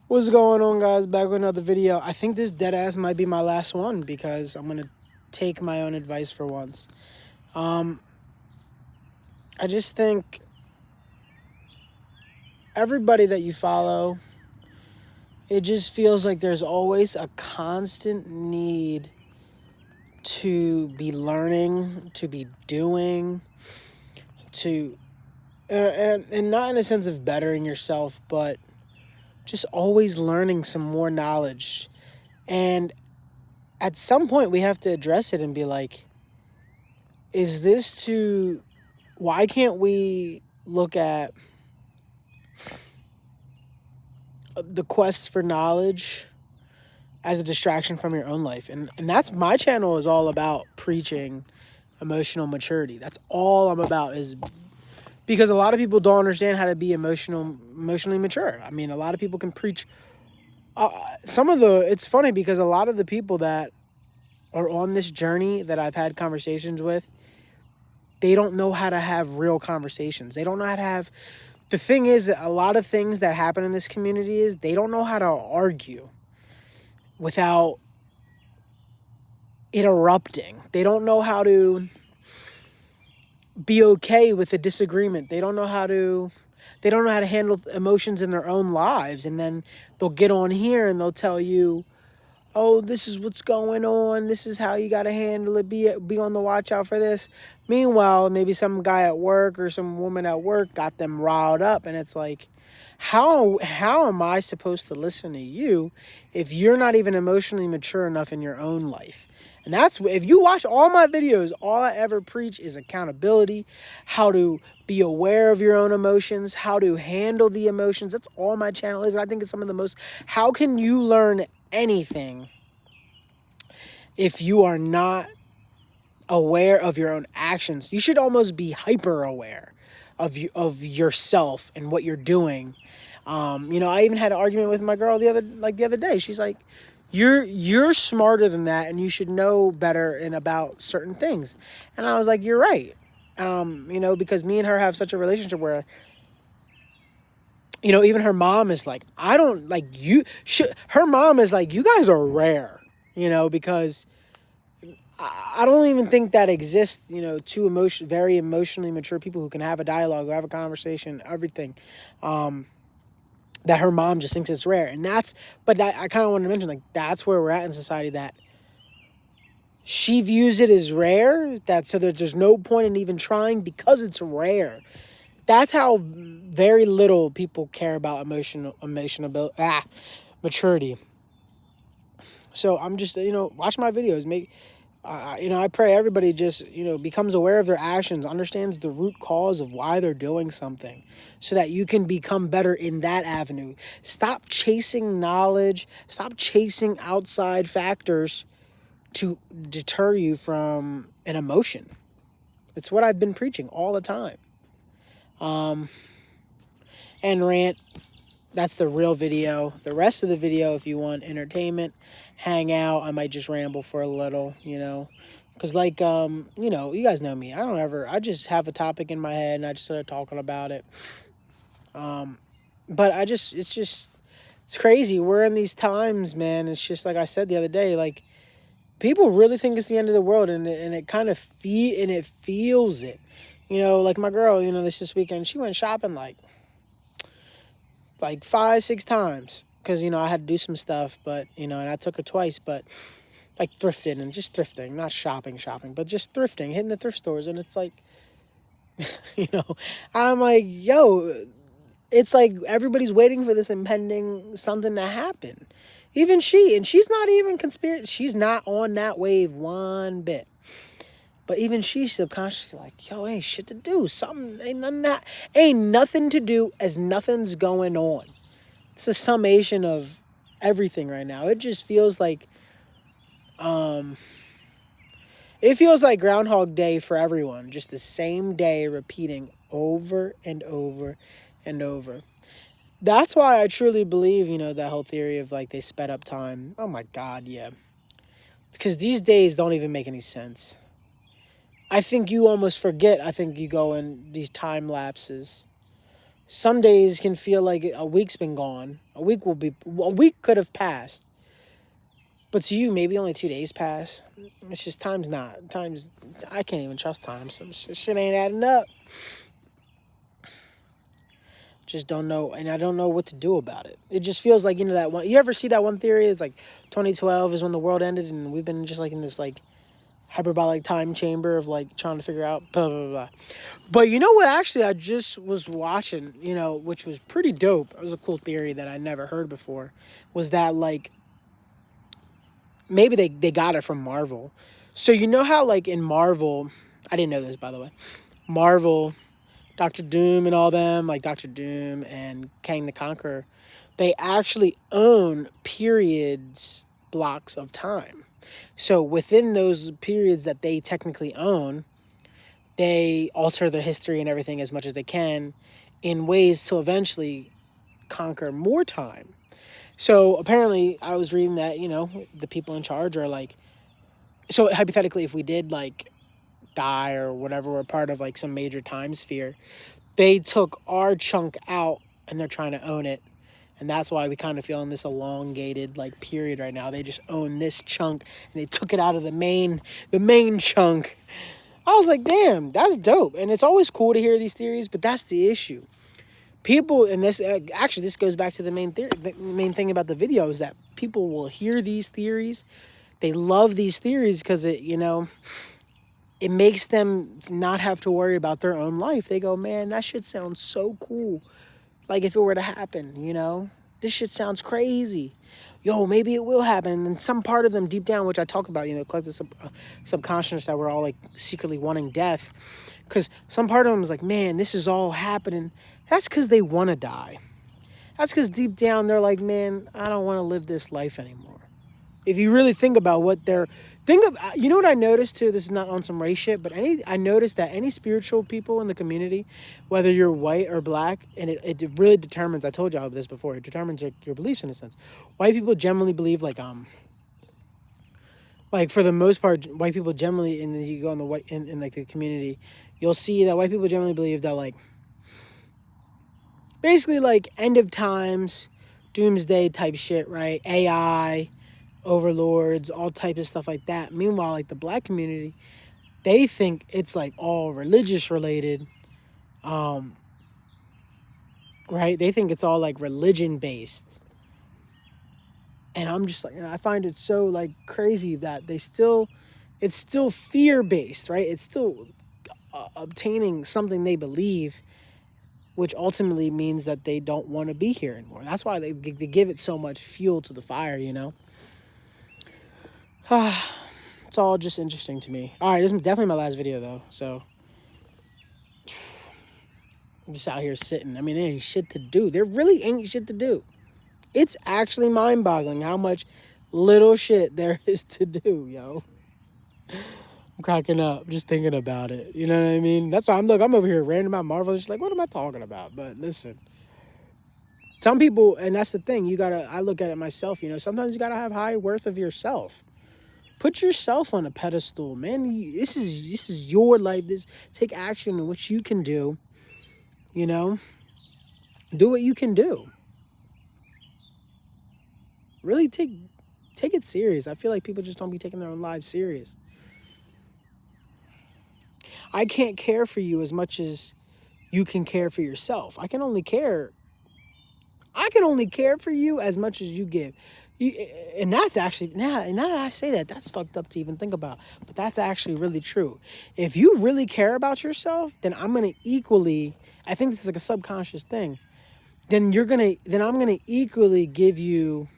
What's going on, guys? Back with another video. I think this deadass might be my last one because I'm gonna take my own advice for once. Um, I just think everybody that you follow, it just feels like there's always a constant need to be learning, to be doing, to and not in a sense of bettering yourself, but just always learning some more knowledge. And at some point, we have to address it and be like, is this to why can't we look at the quest for knowledge as a distraction from your own life? And that's my channel is all about preaching emotional maturity. That's all I'm about, is because a lot of people don't understand how to be emotionally mature. I mean, a lot of people can preach it's funny because a lot of the people that are on this journey that I've had conversations with, they don't know how to have real conversations. They don't know how to have. The thing is that a lot of things that happen in this community is they don't know how to argue without interrupting. They don't know how to be okay with a disagreement. They don't know how to handle emotions in their own lives. And then they'll get on here and they'll tell you, oh, this is what's going on. This is how you got to handle it. Be on the watch out for this. Meanwhile, maybe some guy at work or some woman at work got them riled up, and it's like, how am I supposed to listen to you if you're not even emotionally mature enough in your own life? And that's, if you watch all my videos, all I ever preach is accountability, how to be aware of your own emotions, how to handle the emotions. That's all my channel is. And I think it's some of the most, how can you learn anything if you are not aware of your own actions? You should almost be hyper aware of yourself and what you're doing. I even had an argument with my girl the other day. She's like, you're smarter than that, and you should know better and about certain things. And I was like, you're right. Because me and her have such a relationship where, even her mom is like, I don't like you. Her mom is like, you guys are rare, because I don't even think that exists, two very emotionally mature people who can have a dialogue, who have a conversation, everything. That her mom just thinks it's rare. And but that I kind of wanted to mention, like, that's where we're at in society, that she views it as rare, that so that there's no point in even trying because it's rare. That's how very little people care about maturity. So I'm just, watch my videos, I pray everybody just, becomes aware of their actions, understands the root cause of why they're doing something, so that you can become better in that avenue. Stop chasing knowledge. Stop chasing outside factors to deter you from an emotion. It's what I've been preaching all the time. And rant, that's the real video. The rest of the video, if you want entertainment, hang out, I might just ramble for a little, Because, you guys know me. I just have a topic in my head and I just start talking about it. But it's crazy. We're in these times, man. It's just like I said the other day, like, people really think it's the end of the world, and it kind of it feels it. Like my girl, this weekend, she went shopping like 5-6 times because I had to do some stuff, but and I took her twice, but like thrifting, and just thrifting, not shopping, but just thrifting, hitting the thrift stores. And it's like, I'm like, yo, it's like everybody's waiting for this impending something to happen. Even she's not even she's not on that wave one bit. But even she's subconsciously like, yo, ain't shit to do. Something ain't nothing to do, as nothing's going on. It's a summation of everything right now. It just feels like Groundhog Day for everyone. Just the same day repeating over and over and over. That's why I truly believe, that whole theory of like they sped up time. Oh my God, yeah. Because these days don't even make any sense. I think you almost forget. I think you go in these time lapses Some days can feel like a week's been gone. A week could have passed. But to you, maybe only 2 days pass. It's just time's, I can't even trust time. So shit ain't adding up. Just don't know, and I don't know what to do about it. It just feels like, that one. You ever see that one theory? It's like 2012 is when the world ended, and we've been just like in this like hyperbolic time chamber of like trying to figure out blah blah blah. But you know what? Actually, I just was watching, which was pretty dope. It was a cool theory that I never heard before. Was that like maybe they got it from Marvel? So you know how like in Marvel, I didn't know this by the way. Marvel, Doctor Doom and all them, like Doctor Doom and Kang the Conqueror, they actually own periods, blocks of time. So within those periods that they technically own, they alter their history and everything as much as they can in ways to eventually conquer more time. So apparently I was reading that, the people in charge are like, so hypothetically, if we did like die or whatever, we're part of like some major time sphere, they took our chunk out and they're trying to own it. And that's why we kind of feel in this elongated like period right now. They just own this chunk and they took it out of the main chunk. I was like, damn, that's dope. And it's always cool to hear these theories, but that's the issue. People, and this actually this goes back to the main thing about the video is that people will hear these theories. They love these theories because it makes them not have to worry about their own life. They go, man, that shit sounds so cool. Like if it were to happen, this shit sounds crazy. Yo, maybe it will happen. And then some part of them deep down, which I talk about, collective subconscious, that we're all like secretly wanting death. Because some part of them is like, man, this is all happening. That's because they want to die. That's because deep down they're like, man, I don't want to live this life anymore. If you really think about what you know what I noticed too, this is not on some race shit, but I noticed that any spiritual people in the community, whether you're white or black, and it really determines, I told y'all this before, it determines your beliefs in a sense. White people generally believe like for the most part, white people generally, and you go in the white, in like the community, you'll see that white people generally believe that like, basically like end of times, doomsday type shit, right? AI, overlords, all types of stuff like that. Meanwhile, like the black community, they think it's like all religious related, right? They think it's all like religion based. And I'm just like, I find it so like crazy that it's still fear based, right? It's still obtaining something they believe, which ultimately means that they don't want to be here anymore. That's why they give it so much fuel to the fire, It's all just interesting to me. All right, this is definitely my last video, though. So, I'm just out here sitting. I mean, there ain't shit to do. There really ain't shit to do. It's actually mind-boggling how much little shit there is to do, yo. I'm cracking up just thinking about it. You know what I mean? That's why I'm over here ranting about Marvel. It's like, what am I talking about? But listen, some people, and that's the thing, I look at it myself, sometimes you gotta have high worth of yourself. Put yourself on a pedestal, man. This is your life. Take action in what you can do. Do what you can do. Really take it serious. I feel like people just don't be taking their own lives serious. I can't care for you as much as you can care for yourself. I can only care for you as much as you give. And that's actually, now that I say that, that's fucked up to even think about. But that's actually really true. If you really care about yourself, then I'm going to equally, I think this is like a subconscious thing, then I'm going to equally give you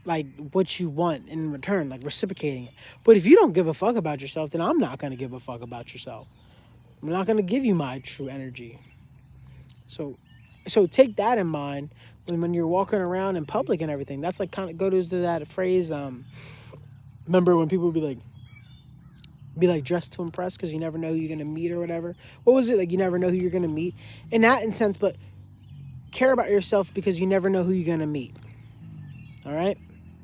like what you want in return, like reciprocating it. But if you don't give a fuck about yourself, then I'm not going to give a fuck about yourself. I'm not going to give you my true energy. So take that in mind when you're walking around in public and everything. That's like kind of goes to that phrase. Remember when people would be like dressed to impress because you never know who you're going to meet or whatever. What was it? Like you never know who you're going to meet. In that sense, but care about yourself because you never know who you're going to meet. All right?